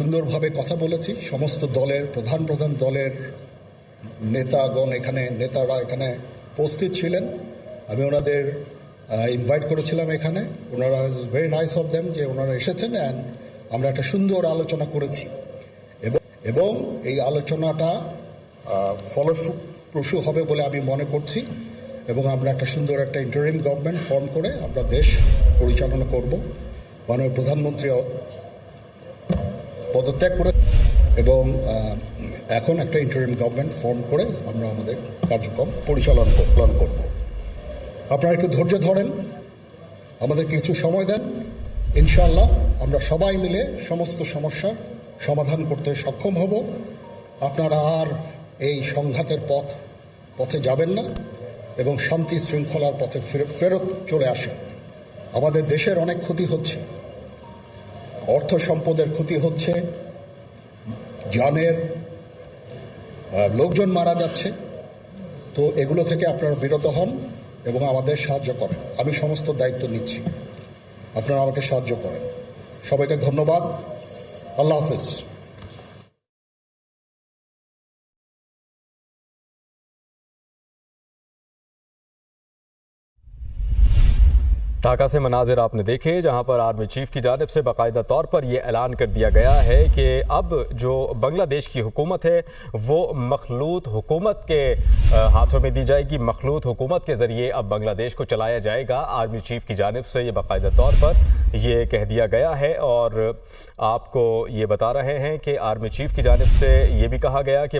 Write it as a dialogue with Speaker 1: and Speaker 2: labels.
Speaker 1: সুন্দরভাবে কথা বলেছি। সমস্ত দলের প্রধান দলের নেতারা এখানে উপস্থিত ছিলেন। আমি ওনাদের ইনভাইট করেছিলাম এখানে। ওনারা ভেরি নাইস অফ দেম যে ওনারা এসেছেন, অ্যান্ড আমরা একটা সুন্দর আলোচনা করেছি এবং এই আলোচনাটা ফলপ্রসূ হবে বলে আমি মনে করছি এবং আমরা একটা সুন্দর একটা ইন্টারিম গভর্নমেন্ট ফর্ম করে আমরা দেশ পরিচালনা করব। মাননীয় প্রধানমন্ত্রী পদত্যাগ করে এবং এখন একটা ইন্টারিম গভর্নমেন্ট ফর্ম করে আমরা আমাদের কার্যক্রম পরিচালনা করব। আপনারা একটু ধৈর্য ধরেন, আমাদের কিছু সময় দেন। ইনশাআল্লাহ আমরা সবাই মিলে সমস্ত সমস্যার সমাধান করতে সক্ষম হব। আপনারা আর এই সংঘাতের পথে যাবেন না এবং শান্তি শৃঙ্খলার পথে ফেরত চলে আসেন। আমাদের দেশের অনেক ক্ষতি হচ্ছে, অর্থ সম্পদের ক্ষতি হচ্ছে, জানের লোকজন মারা যাচ্ছে। তো এগুলো থেকে আপনারা বিরত হন এবং আমাদের সাহায্য করেন। আমি সমস্ত দায়িত্ব নিচ্ছি, আপনারা আমাকে সাহায্য করেন। সবাইকে ধন্যবাদ। আল্লাহ হাফিজ।
Speaker 2: ढाका से मनाजिर आपने देखे, जहां पर आर्मी चीफ की जानिब से बाकायदा तौर पर यह ऐलान कर दिया गया है कि अब जो बांग्लादेश की हुकूमत है वो मखलूत हुकूमत के हाथों में दी जाएगी। मखलूत हुकूमत के ज़रिए अब बांग्लादेश को चलाया जाएगा। आर्मी चीफ की जानिब से ये बाकायदा तौर पर ये कह दिया गया है और आपको ये बता रहे हैं कि आर्मी चीफ की जानिब से ये भी कहा गया कि